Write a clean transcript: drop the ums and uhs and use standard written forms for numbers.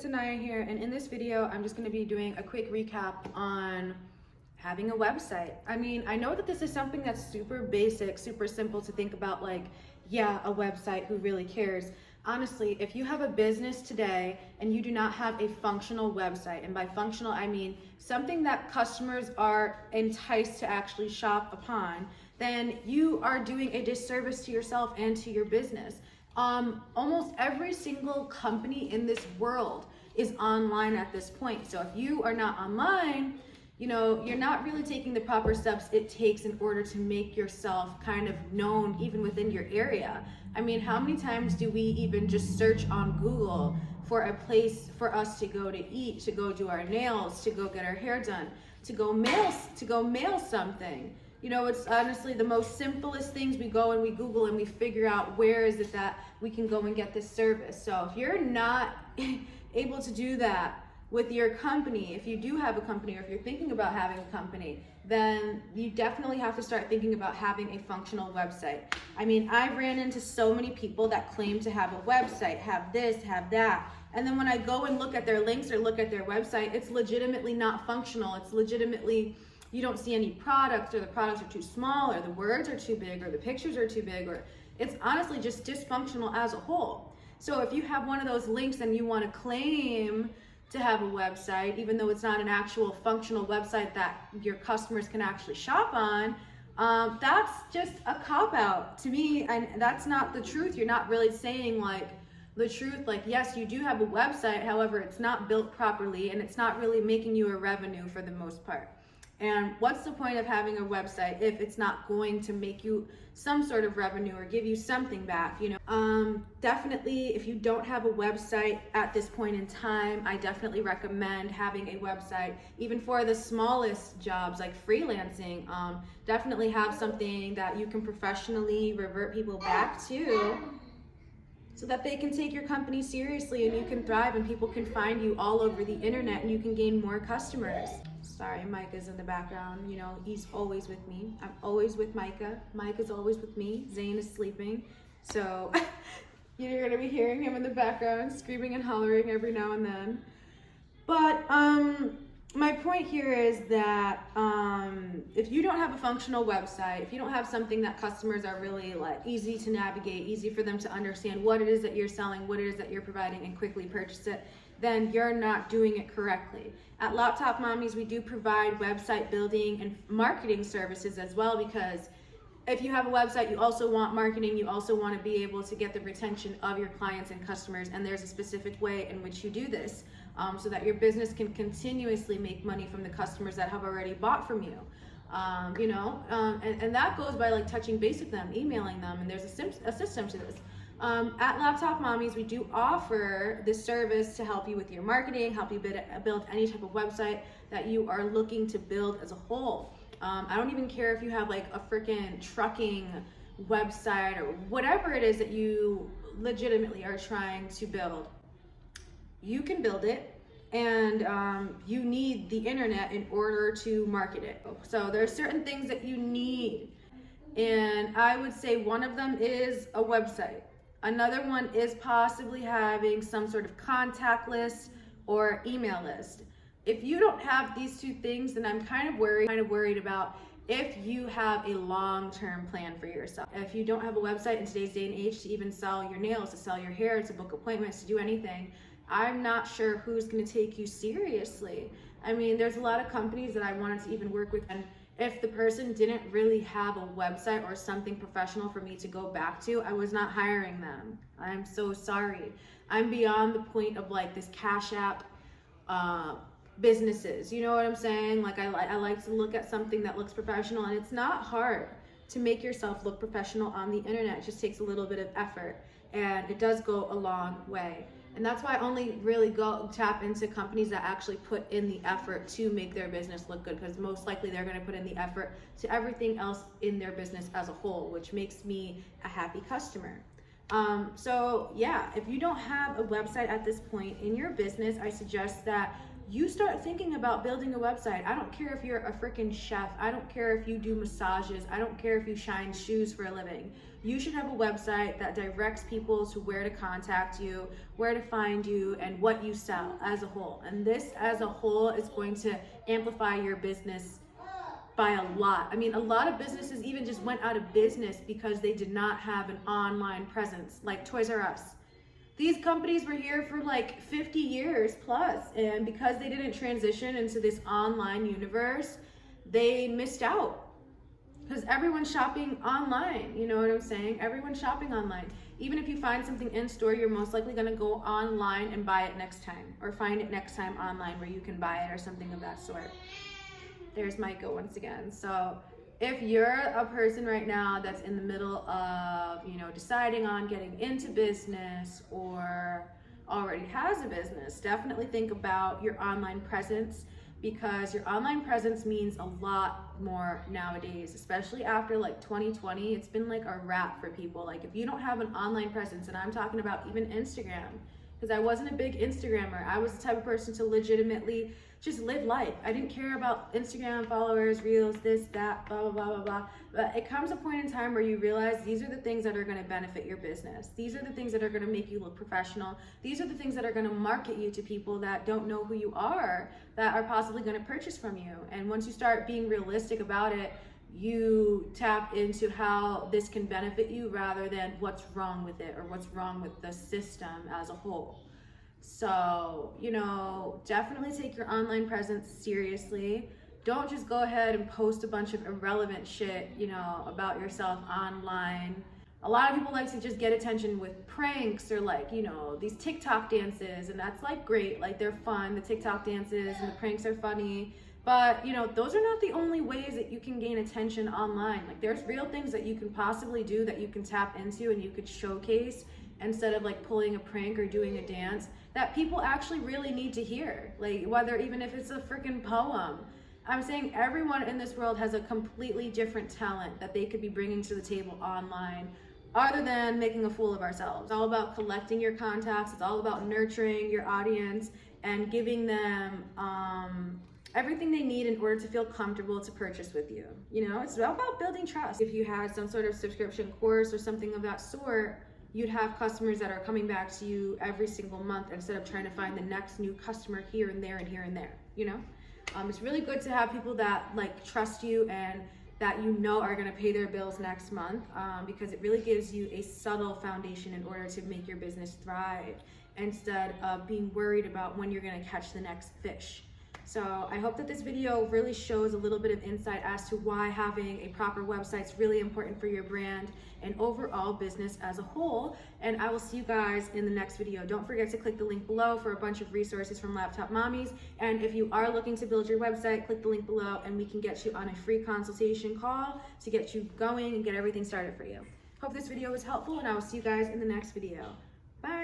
it's Eniya here, and in this video I'm just going to be doing a quick recap on having a website. I mean, I know that this is something that's super basic, super simple to think about, like, yeah, a website, who really cares? Honestly, if you have a business today and you do not have a functional website, and by functional I mean something that customers are enticed to actually shop upon, then you are doing a disservice to yourself and to your business. Almost every single company in this world is online at this point. So if you are not online, you know, you're not really taking the proper steps it takes in order to make yourself kind of known even within your area. I mean, how many times do we even just search on Google for a place for us to go to eat, to go do our nails, to go get our hair done, to go mail something? You know, it's honestly the most simplest things. We go and we Google and we figure out where is it that we can go and get this service. So if you're not able to do that with your company, if you do have a company, or if you're thinking about having a company, then you definitely have to start thinking about having a functional website. I mean, I've ran into so many people that claim to have a website, have this, have that, and then when I go and look at their links or look at their website, it's legitimately not functional. It's legitimately, you don't see any products, or the products are too small, or the words are too big, or the pictures are too big, or it's honestly just dysfunctional as a whole. So if you have one of those links and you want to claim to have a website, even though it's not an actual functional website that your customers can actually shop on, that's just a cop-out to me, and that's not the truth. You're not really saying like the truth. Like, yes, you do have a website, however, it's not built properly and it's not really making you a revenue for the most part. And what's the point of having a website if it's not going to make you some sort of revenue or give you something back, you know? Definitely, if you don't have a website at this point in time, I definitely recommend having a website, even for the smallest jobs like freelancing. Definitely have something that you can professionally revert people back to, so that they can take your company seriously and you can thrive and people can find you all over the internet and you can gain more customers. Sorry, Micah's in the background. You know, he's always with me. I'm always with Micah. Micah's always with me. Zane is sleeping. So you're going to be hearing him in the background screaming and hollering every now and then. But my point here is that if you don't have a functional website, if you don't have something that customers are really like easy to navigate, easy for them to understand what it is that you're selling, what it is that you're providing, and quickly purchase it, then you're not doing it correctly. At Laptop Mommies, we do provide website building and marketing services as well, because if you have a website, you also want marketing, you also want to be able to get the retention of your clients and customers, and there's a specific way in which you do this, so that your business can continuously make money from the customers that have already bought from you. And that goes by like touching base with them, emailing them, and there's a system to this. At Laptop Mommies, we do offer this service to help you with your marketing, help you build any type of website that you are looking to build as a whole. I don't even care if you have like a freaking trucking website or whatever it is that you legitimately are trying to build. You can build it, and you need the internet in order to market it. So there are certain things that you need, and I would say one of them is a website. Another one is possibly having some sort of contact list or email list. If you don't have these two things, then I'm kind of worried about if you have a long-term plan for yourself. If you don't have a website in today's day and age to even sell your nails, to sell your hair, to book appointments, to do anything, I'm not sure who's going to take you seriously. I mean, there's a lot of companies that I wanted to even work with, and if the person didn't really have a website or something professional for me to go back to, I was not hiring them. I'm so sorry. I'm beyond the point of like this Cash App businesses. You know what I'm saying? Like I like to look at something that looks professional, and it's not hard to make yourself look professional on the internet. It just takes a little bit of effort, and it does go a long way. And that's why I only really tap into companies that actually put in the effort to make their business look good, because most likely they're going to put in the effort to everything else in their business as a whole, which makes me a happy customer. So yeah, if you don't have a website at this point in your business, I suggest that you start thinking about building a website. I don't care if you're a freaking chef. I don't care if you do massages. I don't care if you shine shoes for a living. You should have a website that directs people to where to contact you, where to find you, and what you sell as a whole. And this as a whole is going to amplify your business by a lot. I mean, a lot of businesses even just went out of business because they did not have an online presence, like Toys R Us. These companies were here for like 50 years plus, and because they didn't transition into this online universe, they missed out. Because everyone's shopping online, you know what I'm saying? Everyone's shopping online. Even if you find something in store, you're most likely gonna go online and buy it next time, or find it next time online where you can buy it or something of that sort. There's Micah once again. So if you're a person right now that's in the middle of, you know, deciding on getting into business or already has a business, definitely think about your online presence, because your online presence means a lot more nowadays, especially after like 2020. It's been like a wrap for people. Like if you don't have an online presence, and I'm talking about even Instagram, because I wasn't a big Instagrammer. I was the type of person to legitimately just live life. I didn't care about Instagram followers, reels, this, that, blah, blah, blah, blah, blah. But it comes a point in time where you realize these are the things that are gonna benefit your business. These are the things that are gonna make you look professional. These are the things that are gonna market you to people that don't know who you are, that are possibly gonna purchase from you. And once you start being realistic about it, you tap into how this can benefit you rather than what's wrong with it or what's wrong with the system as a whole. So, you know, definitely take your online presence seriously. Don't just go ahead and post a bunch of irrelevant shit, you know, about yourself online. A lot of people like to just get attention with pranks or like, you know, these TikTok dances, and that's like great, like they're fun. The TikTok dances and the pranks are funny. But, you know, those are not the only ways that you can gain attention online. Like there's real things that you can possibly do that you can tap into and you could showcase instead of like pulling a prank or doing a dance that people actually really need to hear. Like whether even if it's a freaking poem. I'm saying everyone in this world has a completely different talent that they could be bringing to the table online, other than making a fool of ourselves. It's all about collecting your contacts. It's all about nurturing your audience and giving them everything they need in order to feel comfortable to purchase with you. You know, it's all about building trust. If you had some sort of subscription course or something of that sort, you'd have customers that are coming back to you every single month instead of trying to find the next new customer here and there and here and there, you know? It's really good to have people that like trust you and that you know are gonna pay their bills next month, because it really gives you a subtle foundation in order to make your business thrive instead of being worried about when you're gonna catch the next fish. So I hope that this video really shows a little bit of insight as to why having a proper website is really important for your brand and overall business as a whole. And I will see you guys in the next video. Don't forget to click the link below for a bunch of resources from Laptop Mommies. And if you are looking to build your website, click the link below and we can get you on a free consultation call to get you going and get everything started for you. Hope this video was helpful, and I will see you guys in the next video. Bye.